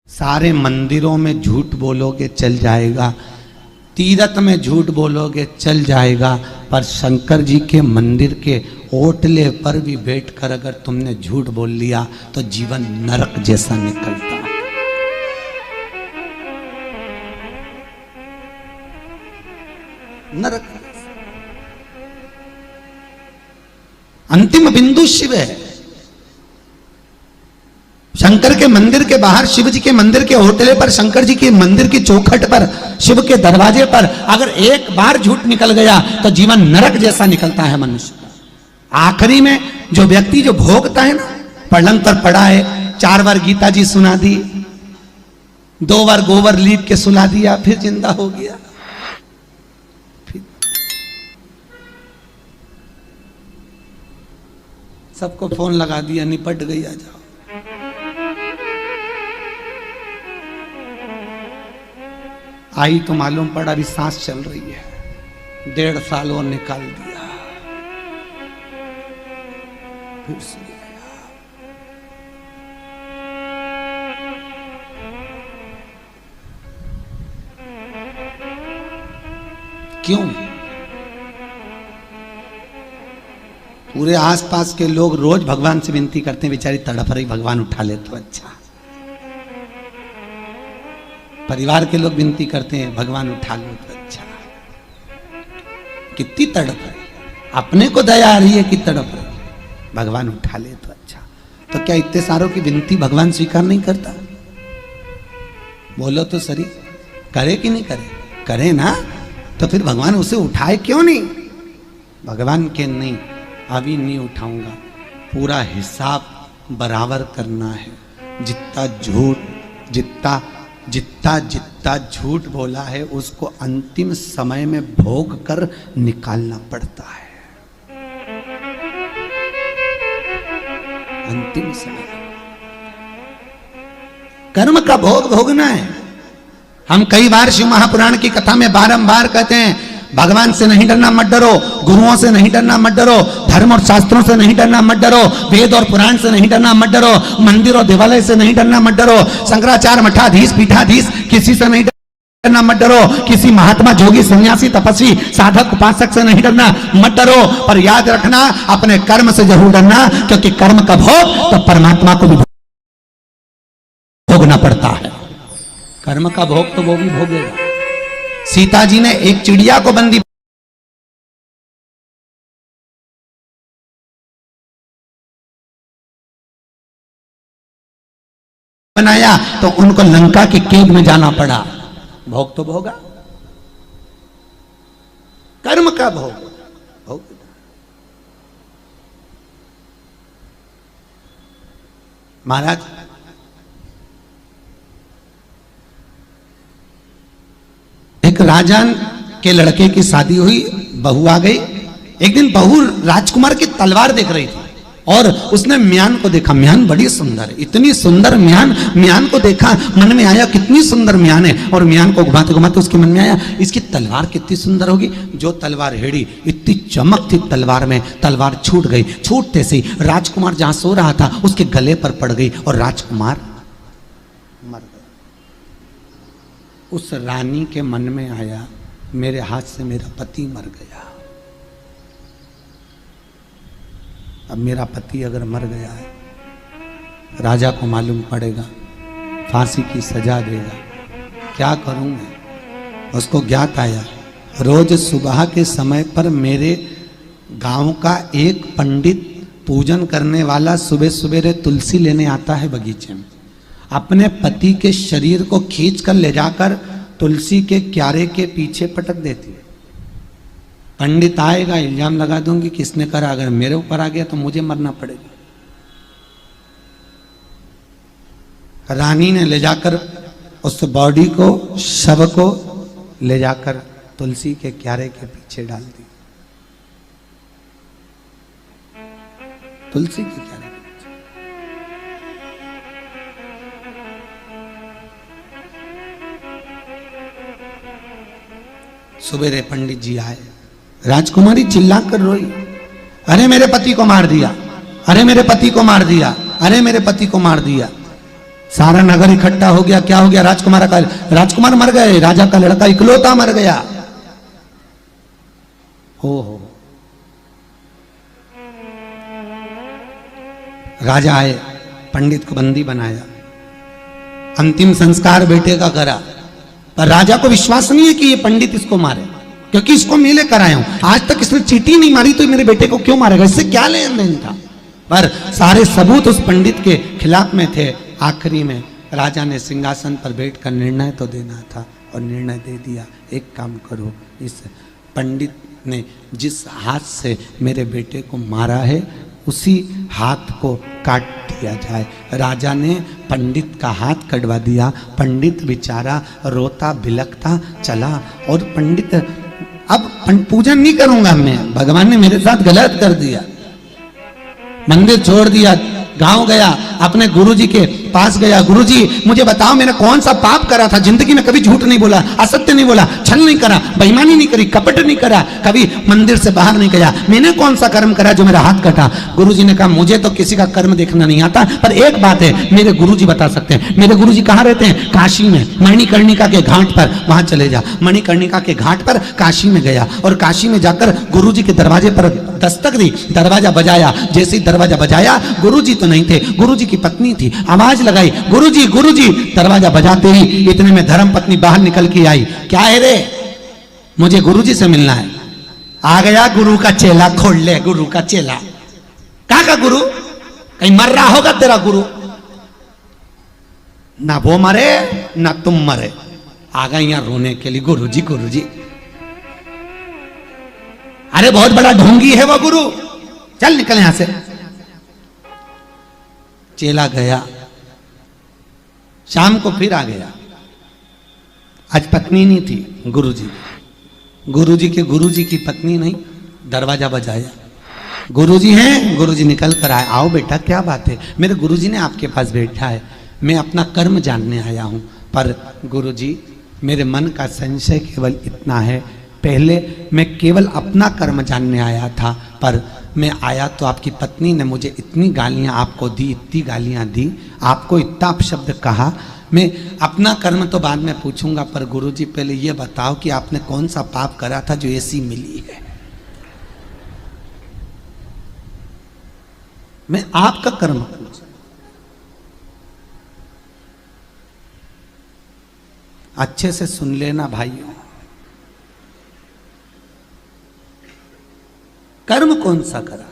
सारे मंदिरों में झूठ बोलोगे चल जाएगा, तीरथ में झूठ बोलोगे चल जाएगा, पर शंकर जी के मंदिर के ओटले पर भी बैठकर अगर तुमने झूठ बोल लिया तो जीवन नरक जैसा निकलता है। नरक अंतिम बिंदु शिव है। शंकर के मंदिर के बाहर, शिव जी के मंदिर के होटले पर, शंकर जी के मंदिर की चौखट पर, शिव के दरवाजे पर अगर एक बार झूठ निकल गया तो जीवन नरक जैसा निकलता है मनुष्य का। आखिरी में जो व्यक्ति जो भोगता है ना, पलंग पर पड़ा है, 4 बार गीता जी सुना दी, 2 बार गोबर लीप के सुला दिया, फिर जिंदा हो गया, फिर सबको फोन लगा दिया, निपट गई, आ जाओ। आई तो मालूम पड़ा अभी सांस चल रही है, 1.5 साल और निकाल दिया, फिर से गया। क्यों? पूरे आसपास के लोग रोज भगवान से विनती करते हैं, बेचारी तड़प रही, भगवान उठा ले तो अच्छा। परिवार के लोग विनती करते हैं, भगवान उठा लो तो अच्छा। कितनी तड़प है, अपने को दया आ रही है कि तड़प रही, भगवान उठा ले तो अच्छा। तो क्या इतने सारों की विनती भगवान स्वीकार नहीं करता? बोलो तो सही, करे कि नहीं करे? करे ना, तो फिर भगवान उसे उठाए क्यों नहीं? भगवान के नहीं, अभी नहीं उठाऊंगा, पूरा हिसाब बराबर करना है। जितना झूठ बोला है उसको अंतिम समय में भोग कर निकालना पड़ता है। अंतिम समय कर्म का भोग भोगना है। हम कई बार शिव महापुराण की कथा में बारंबार कहते हैं, भगवान से नहीं डरना मत डरो, गुरुओं से नहीं डरना मत डरो, धर्म और शास्त्रों से नहीं डरना मत डरो, वेद और पुराण से नहीं डरना मत डरो, मंदिर और देवालय से नहीं डरना मत डरो, शंकराचार्य मठाधीश पीठाधीश किसी से नहीं डरना मत डरो, किसी महात्मा जोगी सन्यासी तपस्वी साधक उपासक से नहीं डरना मत डरो, पर याद रखना अपने कर्म से जरूर डरना, क्योंकि कर्म का भोग तो परमात्मा को भी भोगना पड़ता है। कर्म का भोग तो वो भी भोगेगा। सीता जी ने एक चिड़िया को बंदी बनाया तो उनको लंका की कैद में जाना पड़ा। भोग तो भोगा, कर्म का भोग भोग। महाराज एक राजा के लड़के की शादी हुई, बहू आ गई। एक दिन बहू राजकुमार की तलवार देख रही थी और उसने म्यान को देखा, म्यान बड़ी सुंदर है, इतनी सुंदर म्यान को देखा, मन में आया कितनी सुंदर म्यान है, और म्यान को घुमाते घुमाते उसके मन में आया इसकी तलवार कितनी सुंदर होगी। जो तलवार हेड़ी, इतनी चमक थी तलवार में, तलवार छूट गई। छूटते से राजकुमार जहां सो रहा था उसके गले पर पड़ गई और राजकुमार मर गया। उस रानी के मन में आया मेरे हाथ से मेरा पति मर गया, अब मेरा पति अगर मर गया है, राजा को मालूम पड़ेगा, फांसी की सजा देगा, क्या करूं मैं? उसको ज्ञात आया, रोज सुबह के समय पर मेरे गांव का एक पंडित पूजन करने वाला सुबह सवेरे तुलसी लेने आता है बगीचे में, अपने पति के शरीर को खींच कर ले जाकर तुलसी के क्यारे के पीछे पटक देती है। पंडित आएगा, इल्जाम लगा दूंगी किसने करा, अगर मेरे ऊपर आ गया तो मुझे मरना पड़ेगा। रानी ने ले जाकर उस बॉडी को, शव को ले जाकर तुलसी के क्यारे के पीछे डाल दी। तुलसी के क्यारे सवेरे पंडित जी आए, राजकुमारी चिल्लाकर रोई, अरे मेरे पति को मार दिया, अरे मेरे पति को मार दिया, अरे मेरे पति को मार दिया। सारा नगर इकट्ठा हो गया। क्या हो गया? राजकुमार मर गए, राजा का लड़का इकलौता मर गया। हो राजा आए, पंडित को बंदी बनाया, अंतिम संस्कार बेटे का करा, पर राजा को विश्वास नहीं है कि ये पंडित इसको मारे, क्योंकि इसको मैं लेकर आया हूं। आज तक इसने चींटी नहीं मारी तो मेरे बेटे को क्यों मारेगा? इससे क्या लेन देन था? पर सारे सबूत उस पंडित के खिलाफ में थे। आखिरी में राजा ने सिंहासन पर बैठकर निर्णय तो देना था और निर्णय दे दिया। एक काम करो, इस पंडित ने जिस हाथ से मेरे बेटे को मारा है उसी हाथ को काट दिया जाए। राजा ने पंडित का हाथ कटवा दिया। पंडित बेचारा रोता बिलखता चला। और पंडित अब पूजन नहीं करूंगा मैं, भगवान ने मेरे साथ गलत कर दिया, मंदिर छोड़ दिया, गांव गया, अपने गुरुजी के पास गया। गुरुजी मुझे बताओ मैंने कौन सा पाप करा था? जिंदगी में कभी झूठ नहीं बोला, असत्य नहीं बोला, छल नहीं करा, बेईमानी नहीं करी, कपट नहीं करा, कभी मंदिर से बाहर नहीं गया। मैंने कौन सा कर्म करा जो मेरा हाथ कटा? गुरुजी ने कहा मुझे तो किसी का कर्म देखना नहीं आता, पर एक बात है मेरे गुरुजी बता सकते हैं। मेरे गुरुजी कहाँ रहते हैं? काशी में, मणिकर्णिका के घाट पर। वहां चले जा। मणिकर्णिका के घाट पर काशी में गया और काशी में जाकर गुरुजी के दरवाजे पर दस्तक दी, दरवाजा बजाया। जैसे ही दरवाजा बजाया, गुरुजी तो नहीं थे, गुरुजी की पत्नी थी। आवाज लगाई, गुरुजी गुरुजी। दरवाजा बजाते ही इतने में धर्म पत्नी बाहर निकल के आई। क्या है रे? मुझे गुरुजी से मिलना है। आ गया गुरु का चेला, खोल ले गुरु का चेला। कहा का गुरु? कहीं मर रहा होगा तेरा गुरु। ना वो मरे ना तुम मरे। आ गए यहां रोने के लिए, गुरुजी गुरुजी। अरे बहुत बड़ा ढोंगी है वो गुरु, चल निकल यहां से। चेला गया, शाम को फिर आ गया। आज पत्नी नहीं थी गुरुजी, गुरुजी के गुरुजी की पत्नी नहीं। दरवाजा बजाया, गुरुजी हैं? गुरुजी निकल कर आए। आओ बेटा, क्या बात है? मेरे गुरुजी ने आपके पास बैठा है, मैं अपना कर्म जानने आया हूं। पर गुरुजी मेरे मन का संशय केवल इतना है, पहले मैं केवल अपना कर्म जानने आया था, पर मैं आया तो आपकी पत्नी ने मुझे इतनी गालियां आपको दी, इतनी गालियां दी, आपको इतना अपशब्द कहा। मैं अपना कर्म तो बाद में पूछूंगा, पर गुरुजी पहले ये बताओ कि आपने कौन सा पाप करा था जो ऐसी मिली है? मैं आपका कर्म पूछ। अच्छे से सुन लेना भाइयों, कर्म कौन सा करा?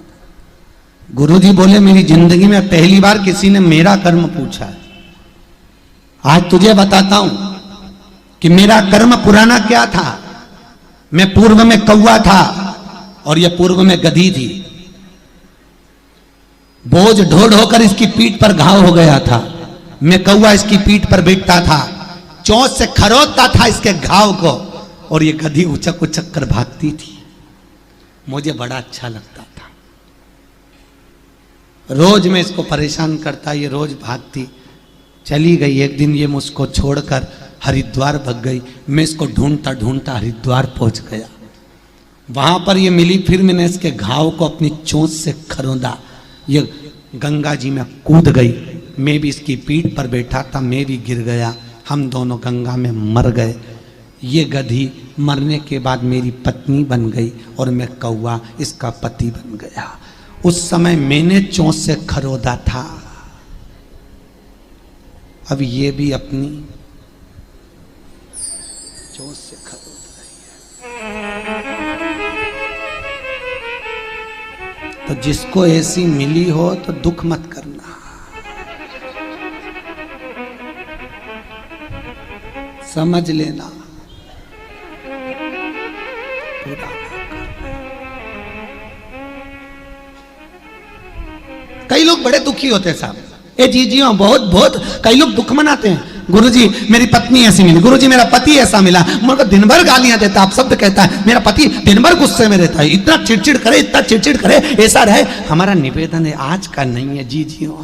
गुरुजी बोले मेरी जिंदगी में पहली बार किसी ने मेरा कर्म पूछा है। आज तुझे बताता हूं कि मेरा कर्म पुराना क्या था। मैं पूर्व में कौवा था और यह पूर्व में गधी थी। बोझ ढो ढो कर इसकी पीठ पर घाव हो गया था। मैं कौवा इसकी पीठ पर बैठता था, चोंच से खरोदता था इसके घाव को, और ये गधी उचक उचक कर भागती थी। मुझे बड़ा अच्छा लगता था, रोज मैं इसको परेशान करता, ये रोज भागती। चली गई, एक दिन ये मुझको छोड़कर हरिद्वार भग गई। मैं इसको ढूंढता ढूंढता हरिद्वार पहुंच गया। वहां पर ये मिली, फिर मैंने इसके घाव को अपनी चोंच से खरोदा। ये गंगा जी में कूद गई। मैं भी इसकी पीठ पर बैठा था, मैं भी गिर गया। हम दोनों गंगा में मर गए। ये गधी मरने के बाद मेरी पत्नी बन गई और मैं कौवा इसका पति बन गया। उस समय मैंने चोंच से खरोदा था, अब ये भी अपनी चोंच से खरोद रही है। तो जिसको ऐसी मिली हो तो दुख मत करना, समझ लेना। कई लोग बड़े दुखी होते हैं साहब, ए जीजियों बहुत बहुत कई लोग दुख मनाते हैं। गुरुजी मेरी पत्नी ऐसी मिली, गुरुजी मेरा पति ऐसा मिला, मुझको दिन भर गालियां देता, आप शब्द कहता है, मेरा पति दिन भर गुस्से में रहता है, इतना चिड़चिड़ करे, इतना चिड़चिड़ करे, ऐसा रहे। हमारा निवेदन है, आज का नहीं है जीजियों,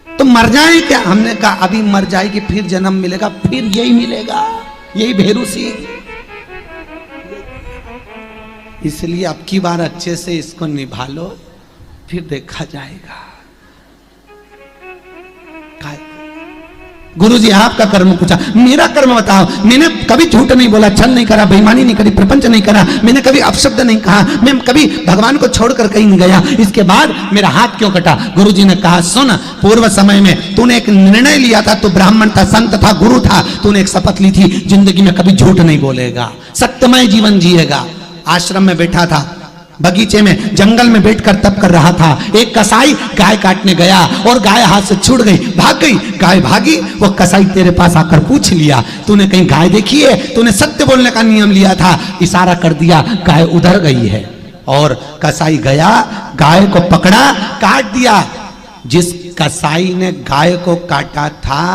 तो मर जाए क्या? हमने कहा अभी मर जाएगी, फिर जन्म मिलेगा, फिर यही मिलेगा, यही भेरू सिंह, इसलिए अब की बार अच्छे से इसको निभा लो, फिर देखा जाएगा। गुरुजी आपका कर्म पूछा, मेरा कर्म बताओ। मैंने कभी झूठ नहीं बोला, छल नहीं करा, बेईमानी नहीं करी, प्रपंच नहीं करा, मैंने कभी अपशब्द नहीं कहा, मैं कभी भगवान को छोड़कर कहीं नहीं गया, इसके बाद मेरा हाथ क्यों कटा? गुरुजी ने कहा, सुन, पूर्व समय में तूने एक निर्णय लिया था, तू ब्राह्मण था, संत था, गुरु था, तूने एक शपथ ली थी, जिंदगी में कभी झूठ नहीं बोलेगा, सत्यमय जीवन जिएगा। आश्रम में बैठा था, बगीचे में, जंगल में बैठकर तप कर रहा था। एक कसाई गाय काटने गया और गाय हाथ से छूट गई, भाग गई। गाय भागी, वो कसाई तेरे पास आकर पूछ लिया, तूने कहीं गाय देखी है? तूने सत्य बोलने का नियम लिया था, इशारा कर दिया, गाय उधर गई है। और कसाई गया, गाय को पकड़ा, काट दिया। जिस कसाई ने गाय को काटा था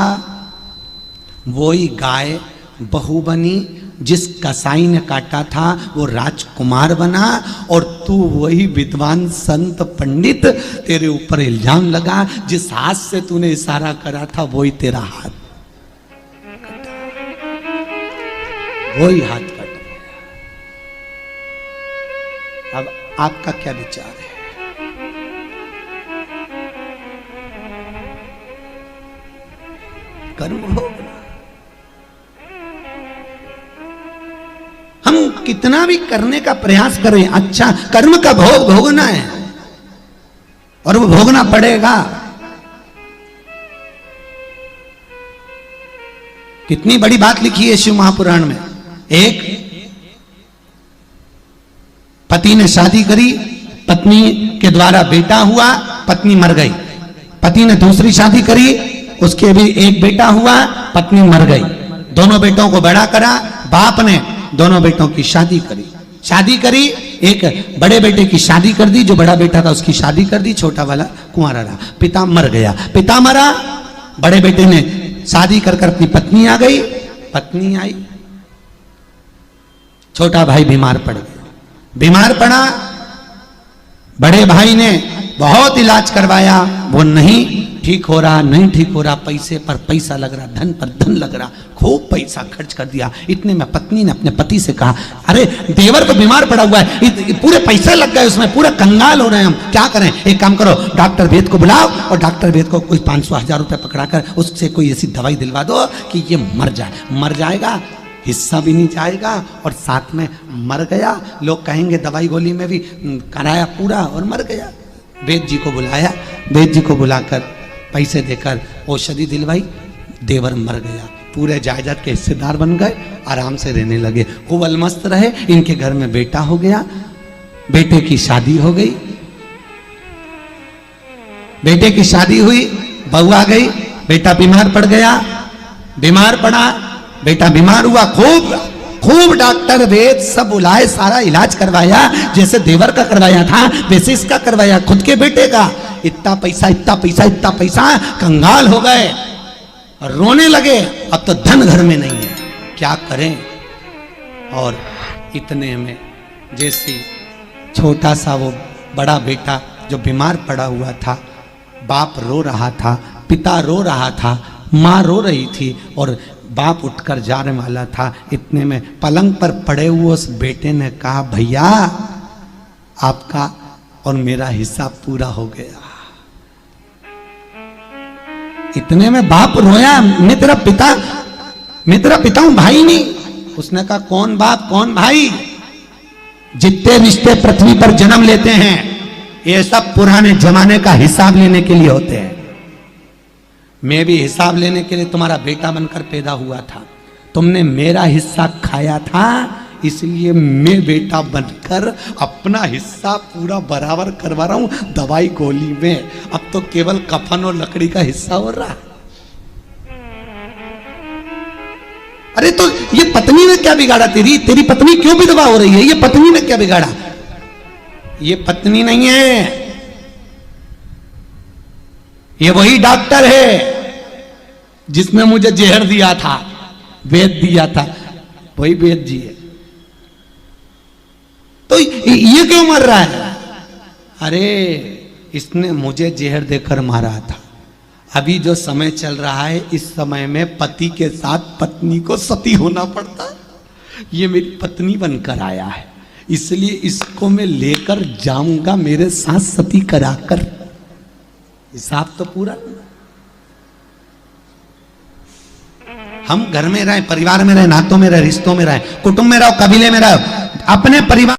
वही गाय बहू बनी, जिस कसाई ने काटा था वो राजकुमार बना, और तू वही विद्वान संत पंडित, तेरे ऊपर इल्जाम लगा, जिस हाथ से तूने इशारा करा था वही तेरा हाथ कटा, वही हाथ कट गया। अब आपका क्या विचार है? कर्म भोगना, हम कितना भी करने का प्रयास करें, अच्छा कर्म का भोग भोगना है और वो भोगना पड़ेगा। कितनी बड़ी बात लिखी है शिव महापुराण में। एक पति ने शादी करी, पत्नी के द्वारा बेटा हुआ, पत्नी मर गई। पति ने दूसरी शादी करी, उसके भी एक बेटा हुआ, पत्नी मर गई। दोनों बेटों को बड़ा करा, बाप ने दोनों बेटों की शादी करी, एक बड़े बेटे की शादी कर दी, जो बड़ा बेटा था उसकी शादी कर दी, छोटा वाला कुंवारा रहा। पिता मर गया, पिता मरा, बड़े बेटे ने शादी कर अपनी पत्नी आ गई, पत्नी आई, छोटा भाई बीमार पड़ गया। बीमार पड़ा, बड़े भाई ने बहुत इलाज करवाया, वो नहीं ठीक हो रहा, नहीं ठीक हो रहा, पैसे पर पैसा लग रहा, धन पर धन लग रहा, खूब पैसा खर्च कर दिया। इतने में पत्नी ने अपने पति से कहा, अरे देवर तो बीमार पड़ा हुआ है, पूरे पैसे लग गए उसमें, पूरा कंगाल हो रहे हैं हम, क्या करें? एक काम करो, डॉक्टर वेद को बुलाओ और डॉक्टर वेद को कोई 500-1000 रुपये पकड़ाकर उससे कोई ऐसी दवाई दिलवा दो कि ये मर जाए। मर जाएगा, हिस्सा भी नहीं जाएगा और साथ में मर गया, लोग कहेंगे दवाई गोली में भी कराया पूरा और मर गया। वेद जी को बुलाया, वेद जी को बुलाकर पैसे देकर औषधि दिलवाई, देवर मर गया। पूरे जायदाद के हिस्सेदार बन गए, आराम से रहने लगे, खूब अलमस्त रहे। इनके घर में बेटा हो गया, बेटे की शादी हो गई, बेटे की शादी हुई, बहू आ गई, बेटा बीमार पड़ गया, बीमार पड़ा, बेटा बीमार हुआ, खूब डॉक्टर वेद सब बुलाए, सारा इलाज करवाया, जैसे देवर का करवाया था वैसे इसका करवाया, खुद के बेटे का। इतना पैसा, इतना पैसा, इतना पैसा, कंगाल हो गए, रोने लगे, अब तो धन घर में नहीं है, क्या करें? और इतने में जैसे छोटा सा वो बड़ा बेटा जो बीमार पड़ा हुआ था, बाप रो रहा था, पिता रो रहा था, माँ रो रही थी और बाप उठकर जाने वाला था। इतने में पलंग पर पड़े हुए उस बेटे ने कहा, भैया आपका और मेरा हिस्सा पूरा हो गया। इतने में बाप रोया, मैं तेरा पिता हूं, भाई नहीं। उसने कहा, कौन बाप कौन भाई? जितने रिश्ते पृथ्वी पर जन्म लेते हैं ये सब पुराने जमाने का हिसाब लेने के लिए होते हैं। मैं भी हिसाब लेने के लिए तुम्हारा बेटा बनकर पैदा हुआ था, तुमने मेरा हिस्सा खाया था, इसलिए मैं बेटा बनकर अपना हिस्सा पूरा बराबर करवा रहा हूं दवाई गोली में। अब तो केवल कफन और लकड़ी का हिस्सा हो रहा है। अरे तो ये पत्नी ने क्या बिगाड़ा? तेरी पत्नी क्यों विधवा हो रही है? ये पत्नी ने क्या बिगाड़ा? ये पत्नी नहीं है, ये वही डॉक्टर है जिसने मुझे जहर दिया था, वेद दिया था, वही वेद जी है। तो ये क्यों मर रहा है? अरे इसने मुझे जहर देकर मारा था। अभी जो समय चल रहा है, इस समय में पति के साथ पत्नी को सती होना पड़ता। ये मेरी पत्नी बनकर आया है, इसलिए इसको मैं लेकर जाऊंगा मेरे साथ सती कराकर। हिसाब तो पूरा। हम घर में रहे, परिवार में रहे, नातों में रहे, रिश्तों में रहे, कुटुंब में रहो, कबीले में रहो, अपने परिवार